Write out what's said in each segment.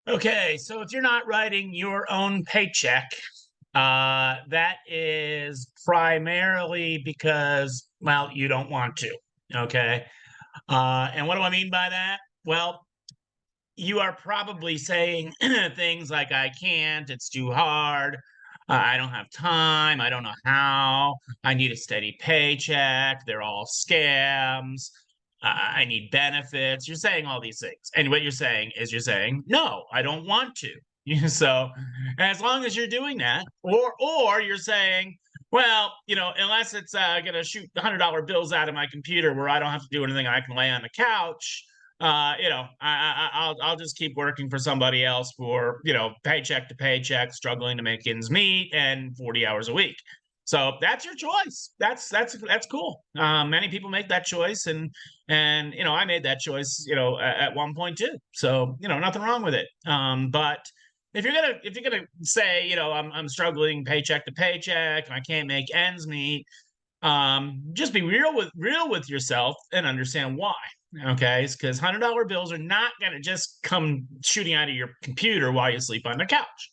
Okay, so if you're not writing your own paycheck, that is primarily because, well, you don't want to. Okay. And what do I mean by that? Well, you are probably saying things like, I can't, it's too hard, I don't have time, I don't know how, I need a steady paycheck, they're all scams, I need benefits. You're saying all these things. And what you're saying is you're saying, no, I don't want to. So as long as you're doing that, or you're saying, well, unless it's gonna shoot $100 bills out of my computer where I don't have to do anything, I can lay on the couch, I'll just keep working for somebody else for, paycheck to paycheck, struggling to make ends meet, and 40 hours a week. So that's your choice. That's cool. Many people make that choice, and I made that choice, at one point too. So nothing wrong with it. But if you're gonna say, I'm struggling paycheck to paycheck and I can't make ends meet, just be real with yourself and understand why. Okay, because $100 bills are not going to just come shooting out of your computer while you sleep on the couch.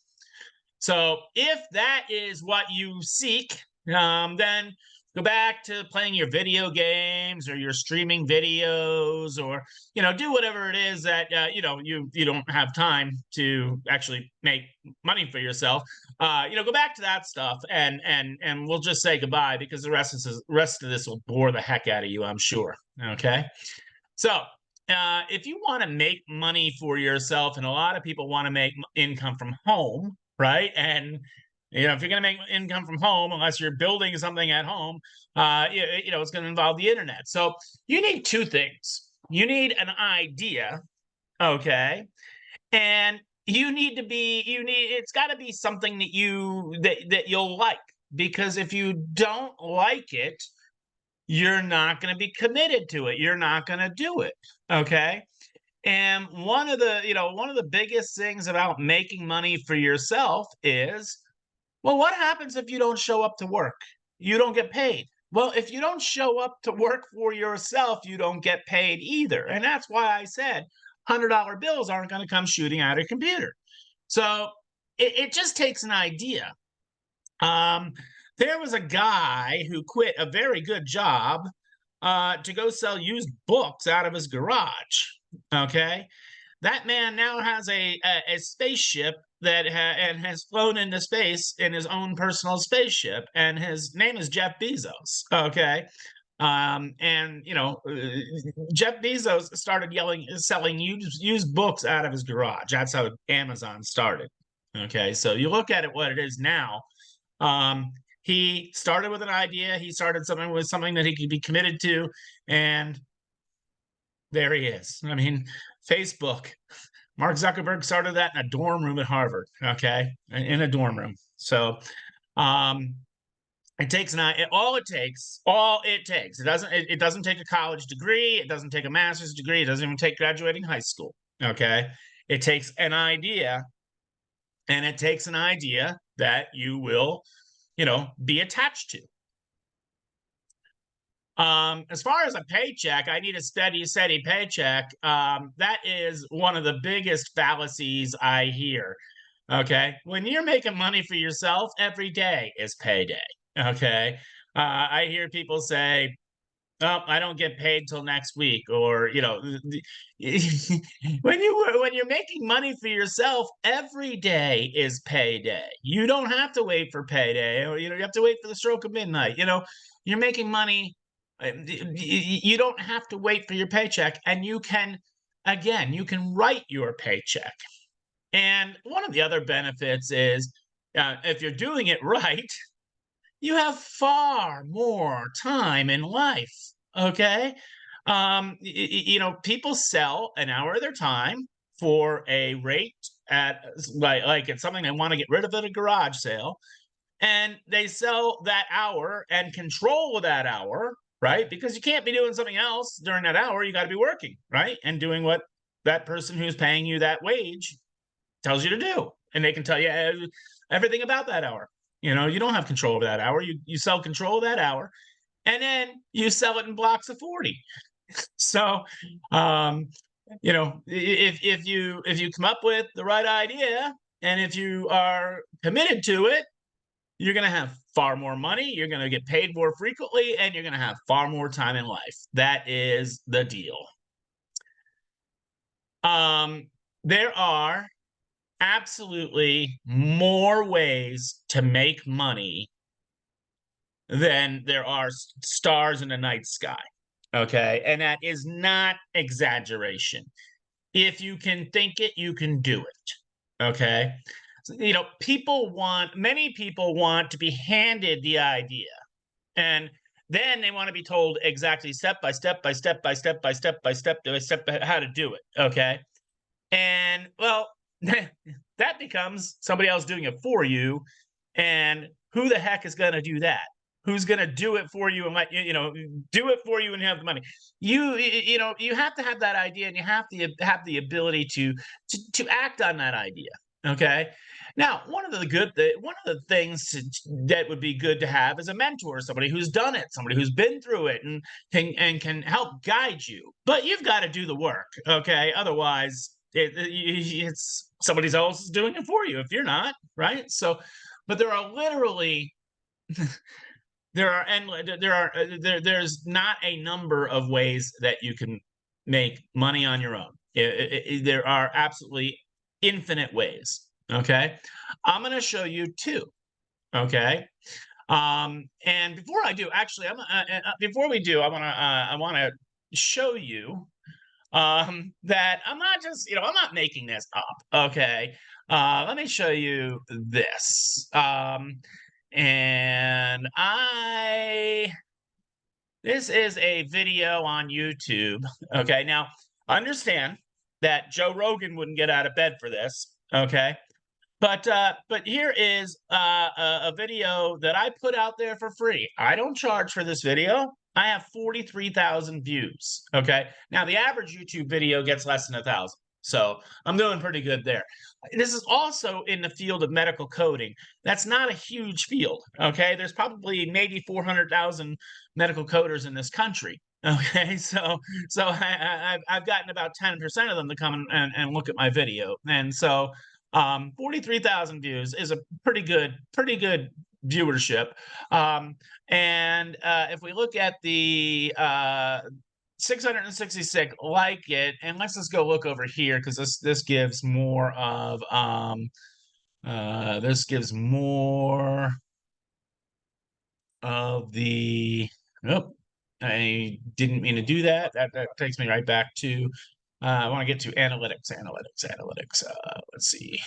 So if that is what you seek, then go back to playing your video games or your streaming videos, or do whatever it is that you don't have time to actually make money for yourself. Go back to that stuff, and we'll just say goodbye, because the rest of this will bore the heck out of you, I'm sure. Okay, so if you want to make money for yourself, and a lot of people want to make income from home, right? And if you're going to make income from home, unless you're building something at home, it's going to involve the internet. So you need two things. You need an idea, okay, and it's got to be something that you'll like, because if you don't like it, you're not going to be committed to it. You're not going to do it, okay? And one of the biggest things about making money for yourself is, well, what happens if you don't show up to work? You don't get paid. Well, if you don't show up to work for yourself, you don't get paid either. And that's why I said $100 bills aren't going to come shooting out of your computer. So it just takes an idea. There was a guy who quit a very good job to go sell used books out of his garage. Okay, that man now has a spaceship and has flown into space in his own personal spaceship, and his name is Jeff Bezos. Okay. And Jeff Bezos started selling used books out of his garage. That's how Amazon started. Okay, so you look at it what it is now. Um, he started with an idea. He started something that he could be committed to, and there he is. I mean, Facebook. Mark Zuckerberg started that in a dorm room at Harvard. Okay, in a dorm room. So, it takes all it takes. It doesn't take a college degree. It doesn't take a master's degree. It doesn't even take graduating high school. Okay, it takes an idea, and it takes an idea that you will, be attached to. As far as a paycheck, I need a steady paycheck. That is one of the biggest fallacies I hear. Okay, when you're making money for yourself, every day is payday. Okay, I hear people say, "Oh, I don't get paid till next week," or when you're making money for yourself, every day is payday. You don't have to wait for payday, or you have to wait for the stroke of midnight. You're making money. You don't have to wait for your paycheck, and you can write your paycheck. And one of the other benefits is, if you're doing it right, you have far more time in life. Okay. People sell an hour of their time for a rate at, like it's something they want to get rid of at a garage sale. And they sell that hour and control that hour, right? Because you can't be doing something else during that hour. You got to be working, right? And doing what that person who's paying you that wage tells you to do. And they can tell you everything about that hour. You don't have control over that hour. You sell control of that hour, and then you sell it in blocks of 40. So, if you come up with the right idea and if you are committed to it, you're going to have far more money, you're going to get paid more frequently, and you're going to have far more time in life. That is the deal. There are absolutely more ways to make money than there are stars in the night sky. Okay. And that is not exaggeration. If you can think it, you can do it. Okay. So, many people want to be handed the idea. And then they want to be told exactly step by step by step by step by step by step by step how to do it. Okay. And well, that becomes somebody else doing it for you. And who the heck is going to do that? Who's going to do it for you and let do it for you and have the money? You have to have that idea and you have to have the ability to act on that idea. Okay. Now, one of the things that would be good to have is a mentor, somebody who's done it, somebody who's been through it and can help guide you. But you've got to do the work, okay? Otherwise, it's somebody else is doing it for you if you're not, right? So, but there are literally there's not a number of ways that you can make money on your own. There are absolutely infinite ways. Okay, I'm going to show you two. Okay, and before I do, actually, before we do, I want to show you that I'm not just I'm not making this up. Okay, let me show you this. And this is a video on YouTube. Okay, now understand that Joe Rogan wouldn't get out of bed for this. Okay, but here is a video that I put out there for free. I don't charge for this video. I have 43,000 views. Okay, now the average YouTube video gets less than 1,000. So I'm doing pretty good there. This is also in the field of medical coding. That's not a huge field. Okay, there's probably maybe 400,000 medical coders in this country. Okay, so I've gotten about 10% of them to come and look at my video, and so 43,000 views is a pretty good viewership. And if we look at the 666 like it, and let's just go look over here because this gives more of the I didn't mean to do that. That takes me right back to I want to get to analytics. Let's see.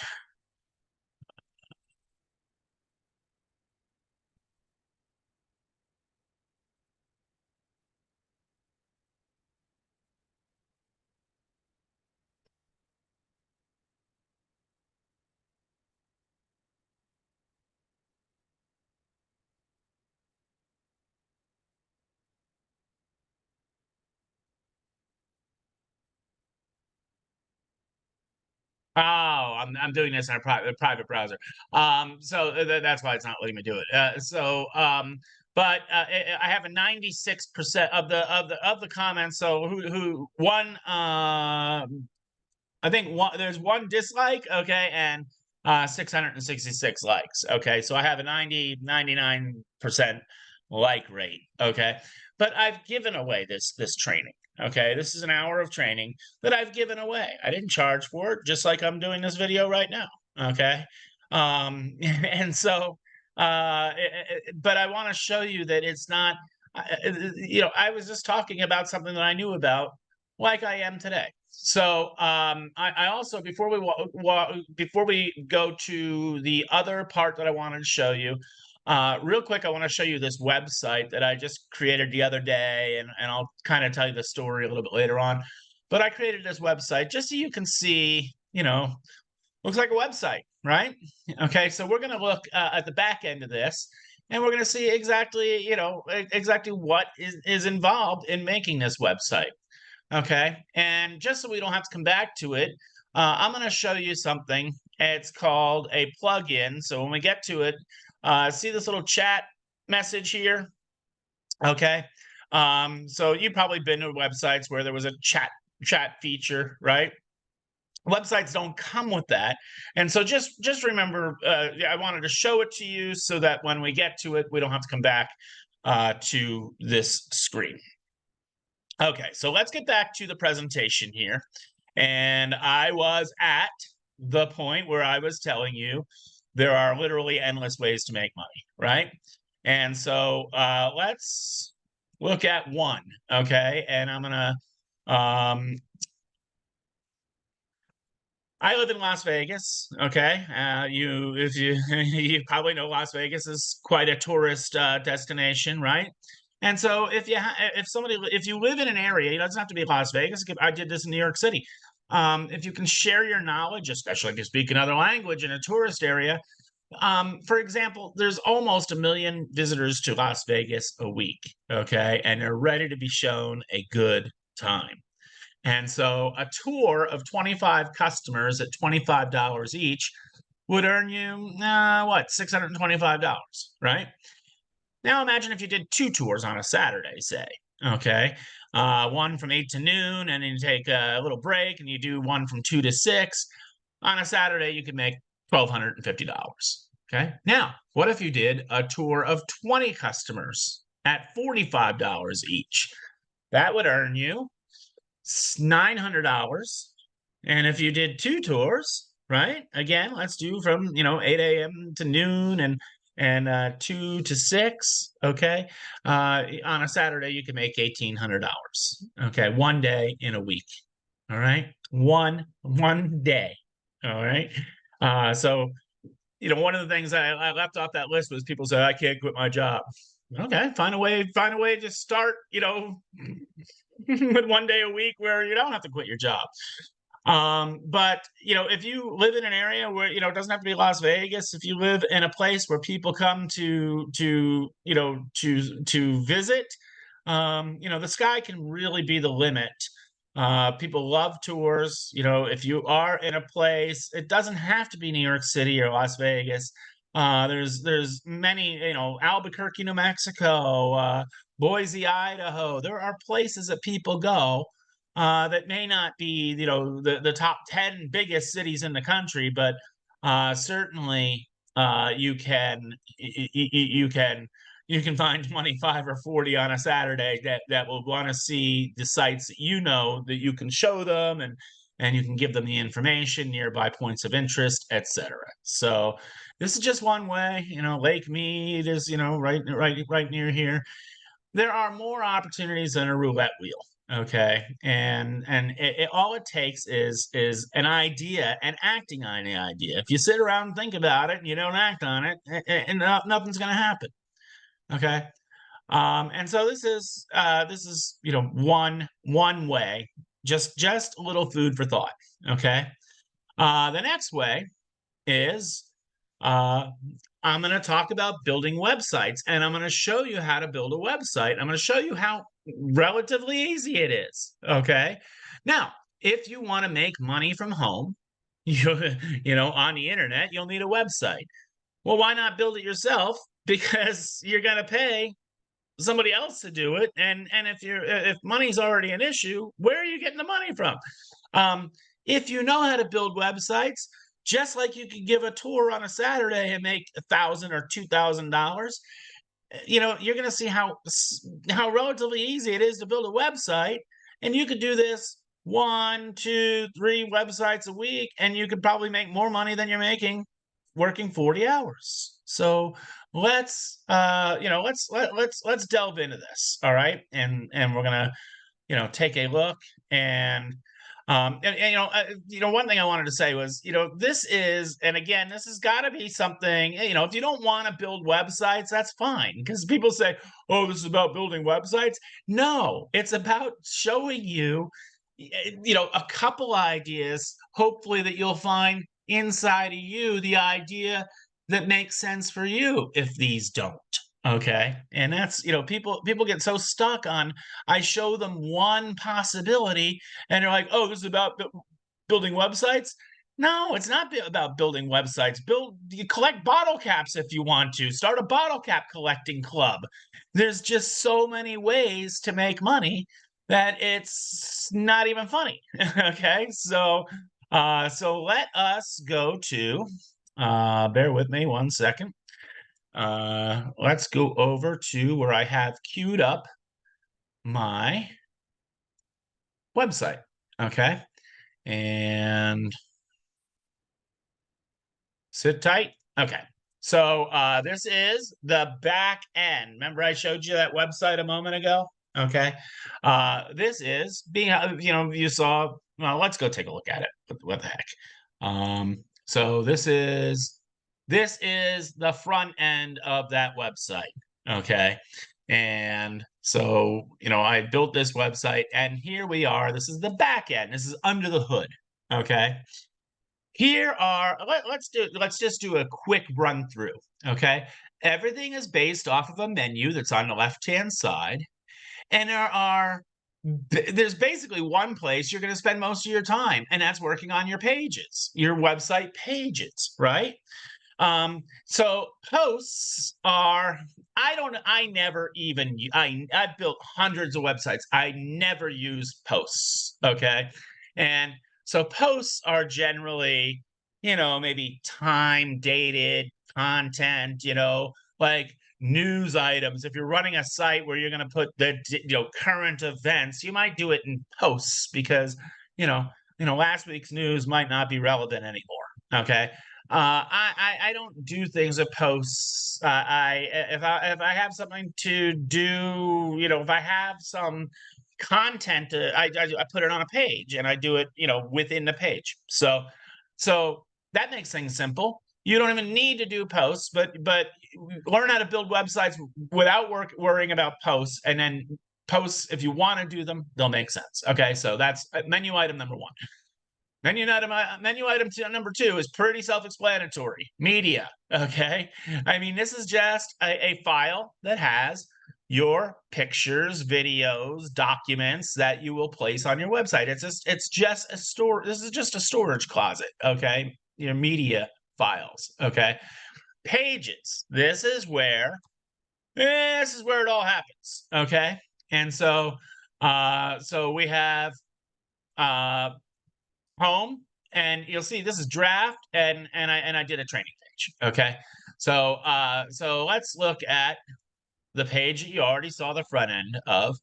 Oh, I'm doing this in a private browser. So that's why it's not letting me do it. But I have a 96% of the comments. So who one? I think there's one dislike. Okay, and 666 likes. Okay, so I have a 99% like rate. Okay, but I've given away this training. Okay, this is an hour of training that I've given away. I didn't charge for it, just like I'm doing this video right now. Okay, and so, but I want to show you that it's not. I was just talking about something that I knew about, like I am today. So, I also before we go to the other part that I wanted to show you. Real quick, I want to show you this website that I just created the other day, and I'll kind of tell you the story a little bit later on. But I created this website just so you can see, looks like a website, right? Okay, so we're going to look at the back end of this, and we're going to see exactly, exactly what is involved in making this website. Okay, and just so we don't have to come back to it, I'm going to show you something. It's called a plugin. So when we get to it, see this little chat message here? Okay. So you've probably been to websites where there was a chat chat feature, right? Websites don't come with that. And so just remember, I wanted to show it to you so that when we get to it, we don't have to come back to this screen. Okay, so let's get back to the presentation here. And I was at the point where I was telling you there are literally endless ways to make money, right? And so let's look at one, okay? And I'm gonna I live in Las Vegas. Okay, if you you probably know Las Vegas is quite a tourist destination, right? And so if you live in an area, it doesn't have to be Las Vegas. I did this in New York City. If you can share your knowledge, especially if you speak another language in a tourist area, for example, there's almost 1 million visitors to Las Vegas a week. Okay, and they're ready to be shown a good time. And so a tour of 25 customers at $25 each would earn you, what, $625, right? Now imagine if you did 2 tours on a Saturday, say, okay? One from 8 to noon, and then you take a little break, and you do one from 2 to 6. On a Saturday, you could make $1,250, okay? Now, what if you did a tour of 20 customers at $45 each? That would earn you $900. And if you did 2 tours, right? Again, let's do from 8 a.m. to noon and 2 to 6. Okay, on a Saturday you can make $1,800. Okay, one day in a week. All right, one day. All right. So one of the things I left off that list was people say I can't quit my job. Okay, find a way to start. With one day a week where you don't have to quit your job. But if you live in an area where it doesn't have to be Las Vegas, if you live in a place where people come to visit, the sky can really be the limit. People love tours. If you are in a place, it doesn't have to be New York City or Las Vegas. There's many, Albuquerque, New Mexico, Boise, Idaho. There are places that people go that may not be, the top 10 biggest cities in the country, but certainly you can find 25 or 40 on a Saturday that will want to see the sites that you can show them, and you can give them the information, nearby points of interest, etc. So this is just one way. Lake Mead is right near here. There are more opportunities than a roulette wheel. Okay, and all it takes is an idea and acting on the idea. If you sit around and think about it and you don't act on it, and nothing's going to happen. Okay, and so this is one way, just a little food for thought. Okay, the next way is I'm going to talk about building websites, and I'm going to show you how to build a website. I'm going to show you how relatively easy it is. Okay. Now, if you want to make money from home, on the internet, you'll need a website. Well, why not build it yourself? Because you're going to pay somebody else to do it. And if money's already an issue, where are you getting the money from? If you know how to build websites, just like you could give a tour on a Saturday and make $1,000 or $2,000, you're going to see how relatively easy it is to build a website. And you could do this 1, 2, 3 websites a week, and you could probably make more money than you're making working 40 hours. So let's delve into this. All right. And we're going to, take a look and one thing I wanted to say was, this is, and again, this has got to be something, if you don't want to build websites, that's fine. Because people say, oh, this is about building websites. No, it's about showing you, a couple ideas, hopefully that you'll find inside of you the idea that makes sense for you if these don't. Okay. And that's, people get so stuck on, I show them one possibility and they're like, oh, this is about building websites. No, it's not about building websites. You collect bottle caps if you want to. Start a bottle cap collecting club. There's just so many ways to make money that it's not even funny. Okay, so let us go to. Bear with me 1 second. Let's go over to where I have queued up my website. Okay, and sit tight. Okay. So this is the back end. Remember I showed you that website a moment ago? Okay. This is being, you saw, well, let's go take a look at it. What the heck? So this is the front end of that website. Okay. And so, I built this website and here we are. This is the back end. This is under the hood. Okay. Here are let's just do a quick run through. Okay. Everything is based off of a menu that's on the left-hand side. And there's basically one place you're going to spend most of your time, and that's working on your pages, your website pages, right? So posts are, I never even, I've built hundreds of websites. I never use posts. Okay. And so posts are generally, maybe time dated content, like news items. If you're running a site where you're going to put the, current events, you might do it in posts because, last week's news might not be relevant anymore. Okay. I don't do things at posts. If I have something to do, if I have some content, I put it on a page and I do it, within the page. So that makes things simple. You don't even need to do posts, but learn how to build websites without worrying about posts, and then posts, if you want to do them, they'll make sense. Okay, so that's menu item number one. Menu item number two is pretty self-explanatory. Media. Okay. I mean, this is just a file that has your pictures, videos, documents that you will place on your website. It's just a store. This is just a storage closet. Okay. Your media files. Okay. Pages. This is where it all happens. Okay. And so we have home, and you'll see this is draft, and I did a training page. Okay. So let's look at the page that you already saw the front end of,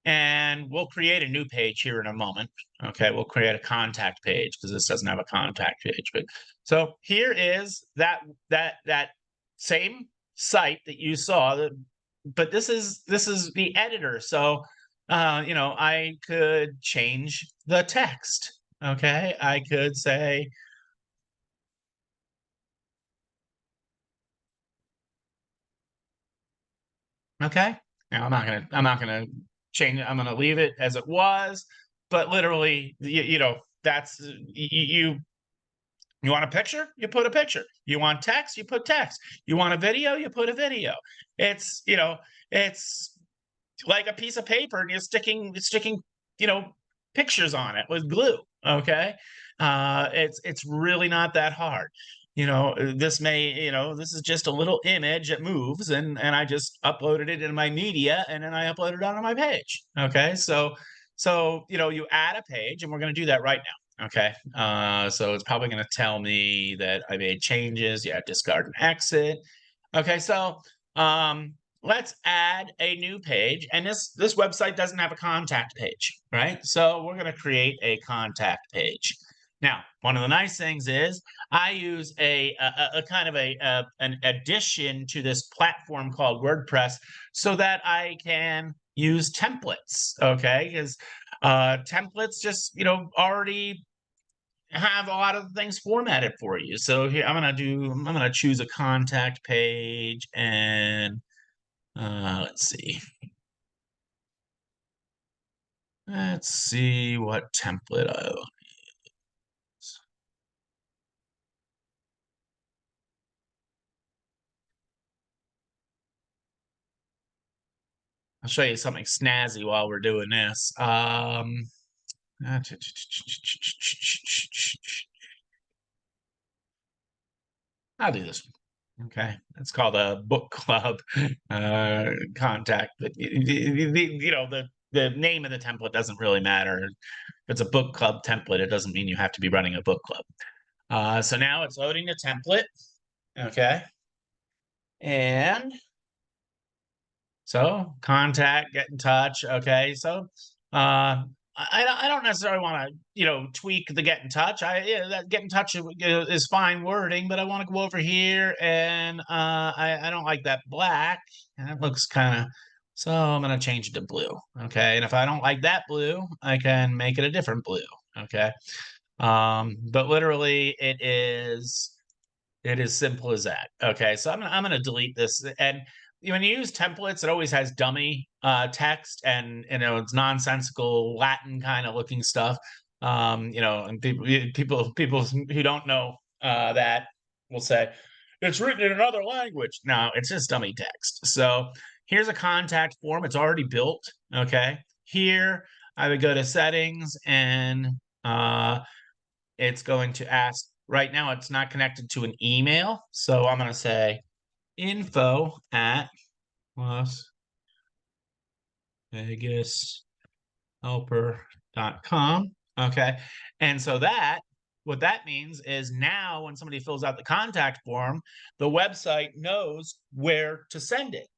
and we'll create a new page here in a moment. Okay, we'll create a contact page because this doesn't have a contact page. But so here is that same site that you saw, but this is the editor. So I could change the text. Okay, I could say, okay, now I'm not gonna change it. I'm gonna leave it as it was. But literally, that's you want a picture, you put a picture. You want text, you put text. You want a video, you put a video. It's like a piece of paper, and you're sticking pictures on it with glue. Okay. It's really not that hard. This is just a little image that moves, and I just uploaded it in my media, and then I uploaded it onto my page. Okay. So you add a page, and we're going to do that right now. Okay. So it's probably going to tell me that I made changes. Yeah, discard and exit. Okay. So let's add a new page, and this website doesn't have a contact page, right? So we're going to create a contact page. Now, one of the nice things is I use a kind of an addition to this platform called WordPress so that I can use templates. Okay, because templates just already have a lot of things formatted for you. So here I'm gonna choose a contact page, and let's see. Let's see what template I use. I'll show you something snazzy while we're doing this. I'll do this one. Okay, it's called a book club contact. But the the name of the template doesn't really matter. If it's a book club template, it doesn't mean you have to be running a book club. So now it's loading the template. Okay. And so contact, get in touch. Okay. So I don't necessarily want to, tweak the get in touch. That get in touch is fine wording, but I want to go over here and I don't like that black. And it looks kind of, so I'm going to change it to blue. Okay. And if I don't like that blue, I can make it a different blue. Okay. But literally it is simple as that. Okay, so I'm gonna delete this. And when you use templates, it always has dummy text, and it's nonsensical Latin kind of looking stuff. And people who don't know that will say it's written in another language. No, it's just dummy text. So here's a contact form. It's already built. Okay, here I would go to settings and it's going to ask, right now it's not connected to an email. So I'm going to say info at Las Vegas helper.com. Okay. And so what that means is now when somebody fills out the contact form, the website knows where to send it.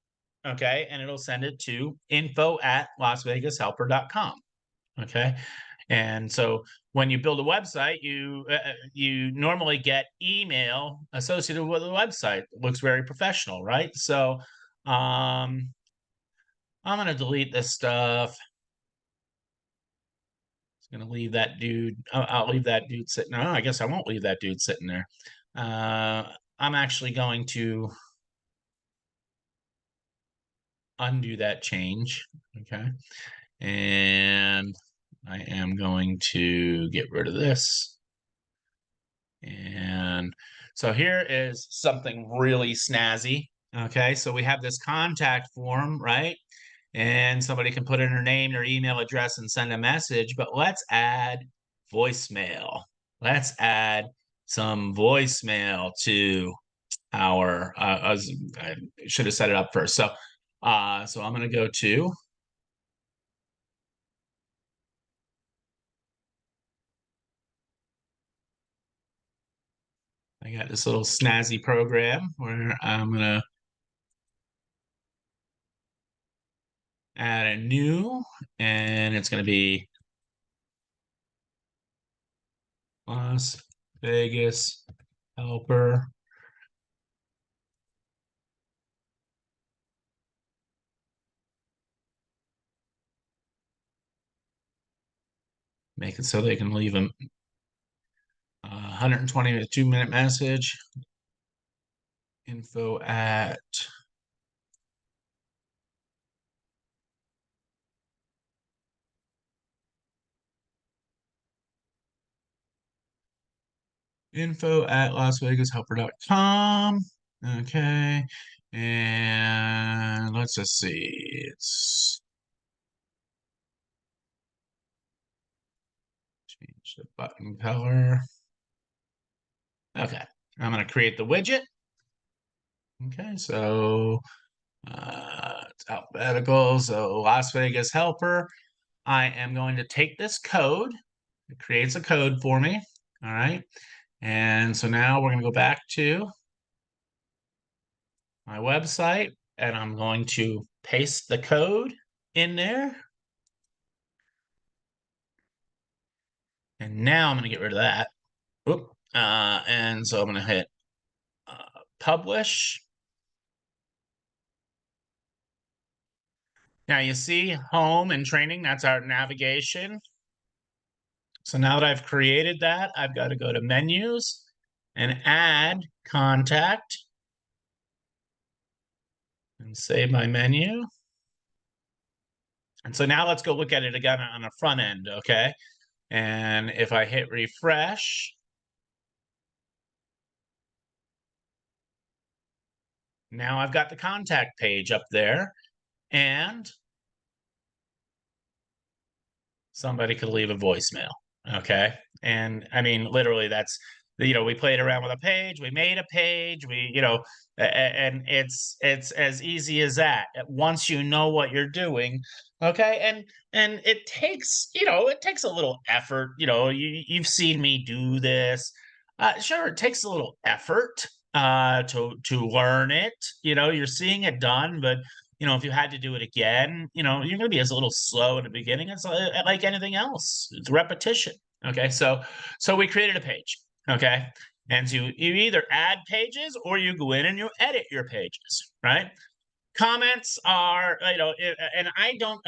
Okay. And it'll send it to info at lasvegashelper.com. Okay. And so when you build a website, you normally get email associated with a website. It looks very professional, right? So I'm going to delete this stuff. I'm going to leave that dude. I'll leave that dude sitting. No, I guess I won't leave that dude sitting there. I'm actually going to undo that change. Okay. And I am going to get rid of this. And so here is something really snazzy. Okay, so we have this contact form, right? And somebody can put in their name, their email address, and send a message. But let's add voicemail. Let's add some voicemail to our. I should have set it up first. So I'm going to go to. I got this little snazzy program where I'm going to add a new, and it's going to be Las Vegas helper. Make it so they can leave a 120 2-minute message. Info at lasvegashelper.com. Okay. And let's just see. It's change the button color. Okay. I'm going to create the widget. Okay. So it's alphabetical. So Las Vegas helper. I am going to take this code. It creates a code for me. All right. And so now we're going to go back to my website and I'm going to paste the code in there. And now I'm going to get rid of that. Oop. And so I'm going to hit publish. Now you see home and training, that's our navigation. So now that I've created that, I've got to go to menus and add contact and save my menu. And so now let's go look at it again on the front end, okay? And if I hit refresh, now I've got the contact page up there and somebody could leave a voicemail, okay? And I mean, literally we played around with a page, we made a page, and it's as easy as that. Once you know what you're doing, okay, and it takes a little effort. You've seen me do this. Sure, it takes a little effort to learn it. You're seeing it done, but if you had to do it again, you're going to be as a little slow in the beginning. It's like anything else. It's repetition. Okay, so we created a page. Okay, and you either add pages or you go in and you edit your pages, right? Comments are, and I don't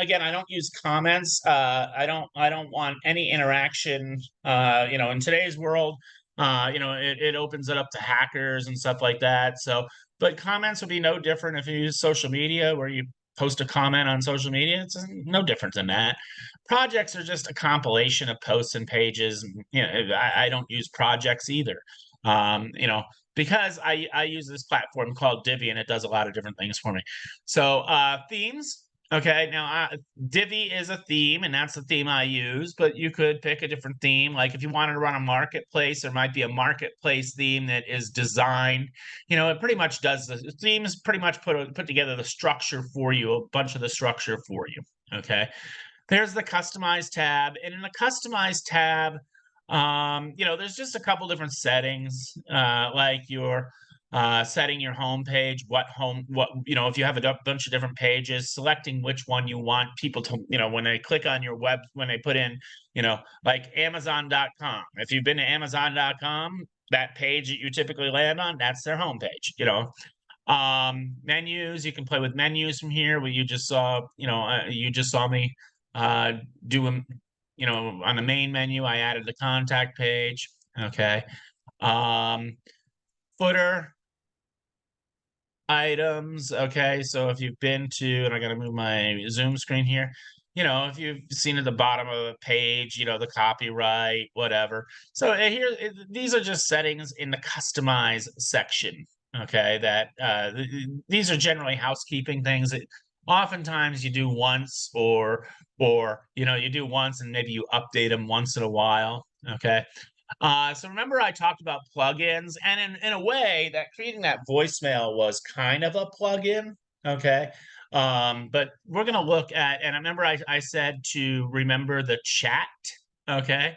use comments. I don't want any interaction. In today's world, it opens it up to hackers and stuff like that. So, but comments would be no different if you use social media where you post a comment on social media. It's no different than that. Projects are just a compilation of posts and pages. I don't use projects either. Because I use this platform called Divi and it does a lot of different things for me. So themes. Okay, now Divi is a theme, and that's the theme I use. But you could pick a different theme. Like if you wanted to run a marketplace, there might be a marketplace theme that is designed. It pretty much does the themes. Pretty much put together the structure for you, a bunch of the structure for you. Okay, there's the customize tab, and in the customize tab, there's just a couple different settings, like your setting your home page, if you have a bunch of different pages, selecting which one you want people to, when they click on your web, when they put in, like Amazon.com. If you've been to Amazon.com, that page that you typically land on, that's their homepage. Menus, you can play with menus from here. Where you just saw me do them. On the main menu, I added the contact page. Okay. Footer items. Okay. So if you've been to, and I got to move my Zoom screen here, if you've seen at the bottom of the page, the copyright, whatever. So these are just settings in the customize section. Okay. That these are generally housekeeping things that oftentimes you do once or you do once and maybe you update them once in a while. Okay. So remember I talked about plugins, and in a way that creating that voicemail was kind of a plugin. Okay. But we're going to look at, and I remember I said to remember the chat. Okay.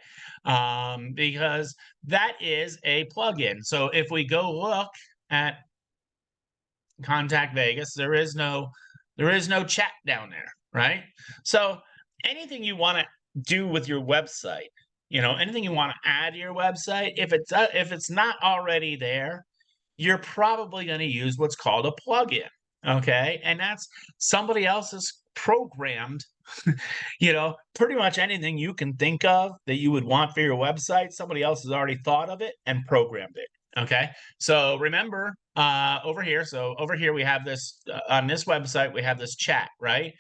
Because that is a plugin. So if we go look at Contact Vegas, there is no chat down there, right? So anything you want to do with your website, anything you want to add to your website, if it's not already there, you're probably going to use what's called a plugin. Okay, and that's somebody else's programmed. Pretty much anything you can think of that you would want for your website, somebody else has already thought of it and programmed it. Okay, so remember over here. So over here we have this on this website. We have this chat, right?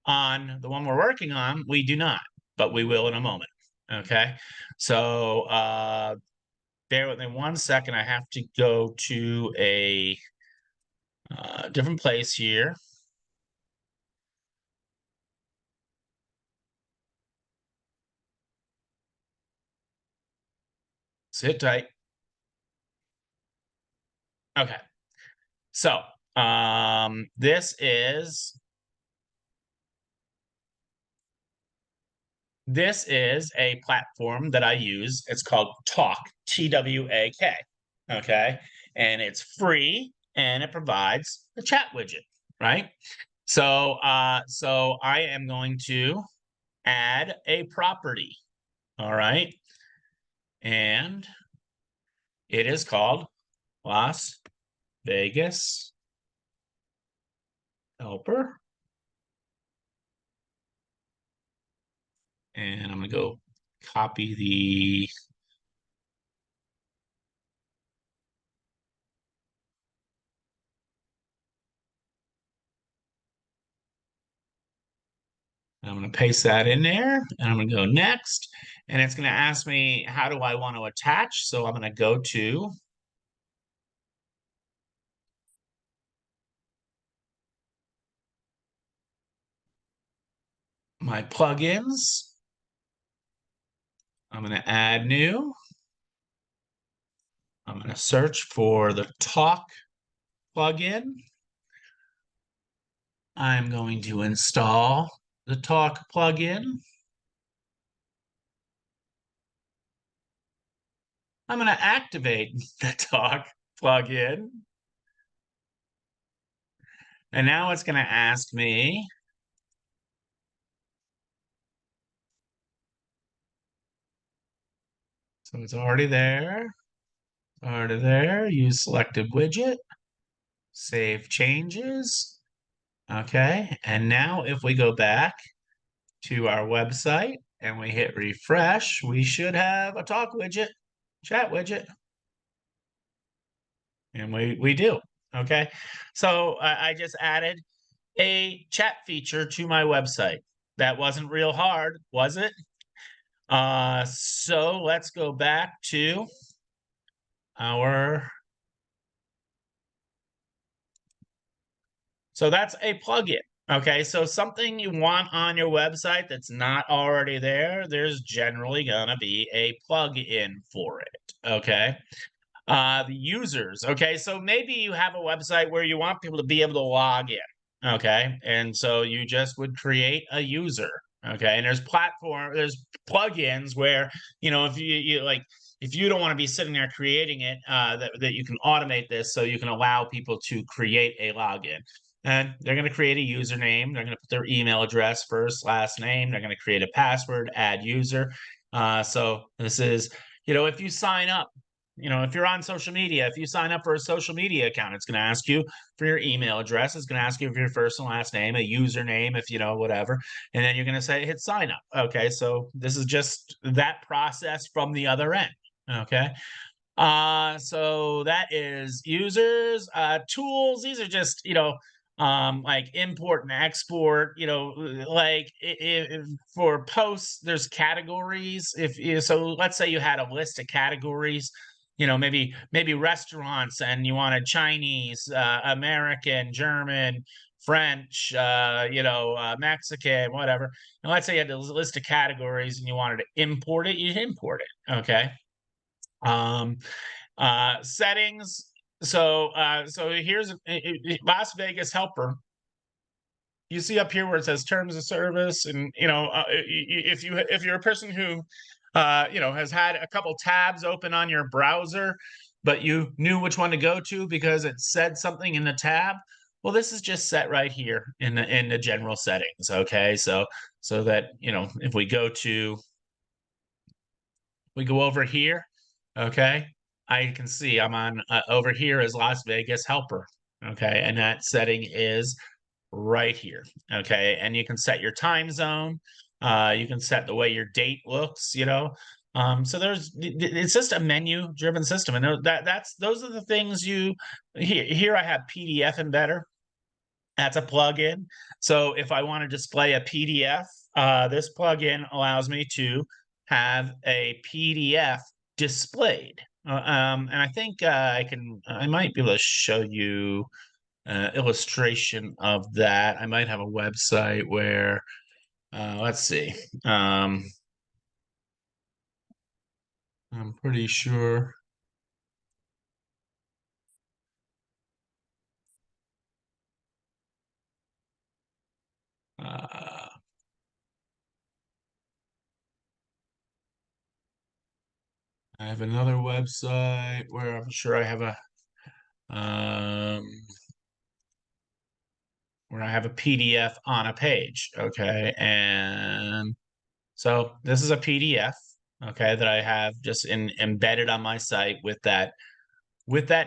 On the one we're working on, we do not, but we will in a moment. Okay, so bear with me 1 second. I have to go to a different place here. Sit tight. Okay, so this is a platform that I use. It's called Talk, TWAK. Okay. And it's free and it provides a chat widget, right? So so I am going to add a property. All right. And it is called Las Vegas Helper. And I'm going to go copy the I'm going to paste that in there and I'm going to go next. And it's going to ask me, how do I want to attach? So I'm going to go to my plugins. I'm going to add new. I'm going to search for the Talk plugin. I'm going to install the Talk plugin. I'm going to activate the Talk plugin. And now it's going to ask me, so it's already there, use selected widget, save changes. Okay, and now if we go back to our website and we hit refresh, we should have a talk widget, chat widget. And we do. Okay, so I just added a chat feature to my website. That wasn't real hard, was it? So let's go back to our, so that's a plugin. Okay, so something you want on your website that's not already there, there's generally gonna be a plugin for it. Okay. The users. Okay, so maybe you have a website where you want people to be able to log in. Okay, and so you just would create a user. Okay, and there's plugins where, you know, if you like, if you don't want to be sitting there creating it, that you can automate this so you can allow people to create a login. And they're going to create a username. They're going to put their email address, first, last name. They're going to create a password, add user. So this is, you know, if you sign up, you know, if you're on social media, if you sign up for a social media account, it's going to ask you for your email address. It's going to ask you for your first and last name, a username, if you know, whatever. And then you're going to say, hit sign up. Okay. So this is just that process from the other end. Okay. So that is users, tools. These are just, you know, like import and export, you know, like if for posts, there's categories. So let's say you had a list of categories, you know, maybe restaurants, and you wanted Chinese, American, German, French, you know, Mexican, whatever. And let's say you had a list of categories and you wanted to import it, you import it. Okay. Um, settings. So here's Las Vegas helper. You see up here where it says terms of service, and you know, if you're a person who you know, has had a couple tabs open on your browser, but you knew which one to go to because it said something in the tab, well, this is just set right here in the general settings. Okay, so that, you know, if we go over here, okay, I can see I'm on over here is Las Vegas helper. Okay, and that setting is right here. Okay, and you can set your time zone. You can set the way your date looks, you know. So it's just a menu driven system, and those are the things you here I have PDF embedder. That's a plugin. So if I want to display a PDF, this plugin allows me to have a PDF displayed. And I think I might be able to show you illustration of that. I might have a website where, let's see. I'm pretty sure. Uh, I have another website where I'm sure I have um, where I have a PDF on a page. Okay, and so this is a PDF. Okay, that I have just embedded on my site with that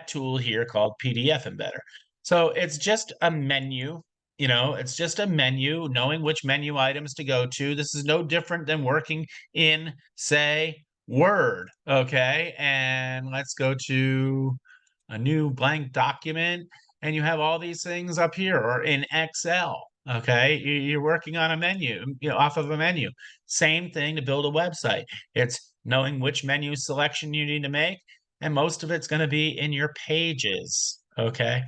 tool here called PDF Embedder. So it's just a menu, you know, it's just a menu, knowing which menu items to go to. This is no different than working in, say, Word. Okay, and let's go to a new blank document, and you have all these things up here, or in Excel. Okay, you're working on a menu, you know, off of a menu. Same thing to build a website. It's knowing which menu selection you need to make, and most of it's going to be in your pages. Okay,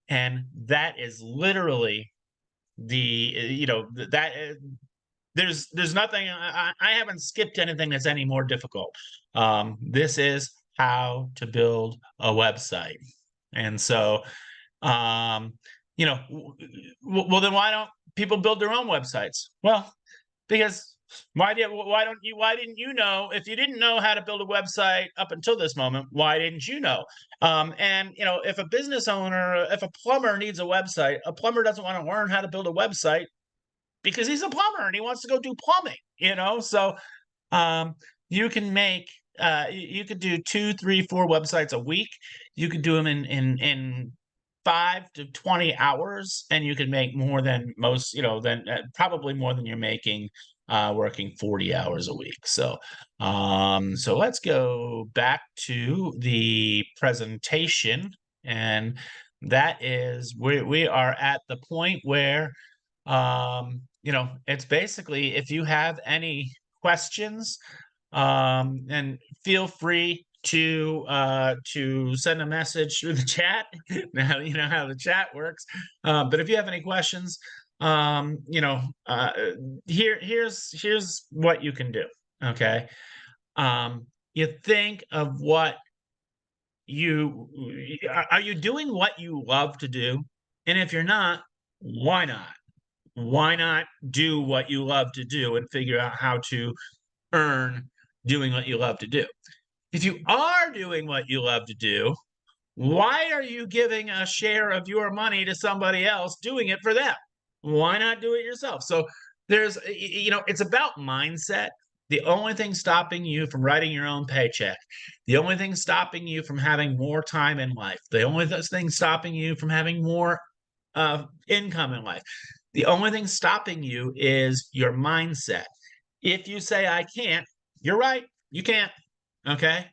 and that is literally the, you know, that there's nothing. I haven't skipped anything that's any more difficult. This is how to build a website. And so, um, you know, well, then why don't people build their own websites? Well, because why didn't you know, if you didn't know how to build a website up until this moment, why didn't you know? And if a business owner, if a plumber needs a website, a plumber doesn't want to learn how to build a website because he's a plumber and he wants to go do plumbing. So um, you can make you could do 2, 3, 4 websites a week. You could do them in 5 to 20 hours, and you can make more than most, than probably more than you're making working 40 hours a week. So let's go back to the presentation, and that is we are at the point where it's basically, if you have any questions, and feel free to send a message through the chat. Now you know how the chat works. But if you have any questions, here's what you can do. Okay. You think of what you are you doing what you love to do? And if you're not, why not? Why not do what you love to do and figure out how to earn doing what you love to do? If you are doing what you love to do, why are you giving a share of your money to somebody else doing it for them? Why not do it yourself? So it's about mindset. The only thing stopping you from writing your own paycheck, the only thing stopping you from having more time in life, the only thing stopping you from having more income in life, the only thing stopping you is your mindset. If you say, I can't, you're right. You can't. Okay.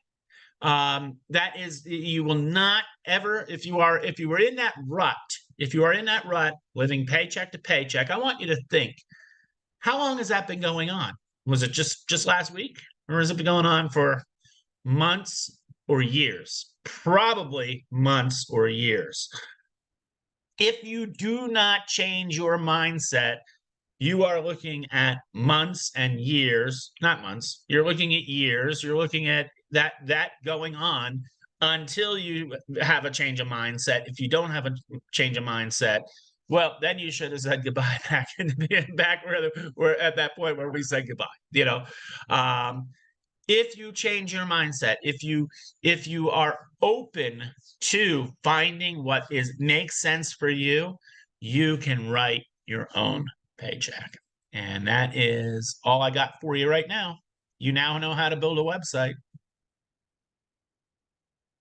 That is, you will not ever, if you are in that rut, if you are in that rut, living paycheck to paycheck, I want you to think, how long has that been going on? Was it just last week, or has it been going on for months or years? Probably months or years. If you do not change your mindset, you are looking at months and years, not months. You're looking at years. You're looking at that going on until you have a change of mindset. If you don't have a change of mindset, well, then you should have said goodbye back where we're at that point where we said goodbye. If you change your mindset, if you are open to finding what makes sense for you, you can write your own paycheck. And that is all I got for you right now. You now know how to build a website.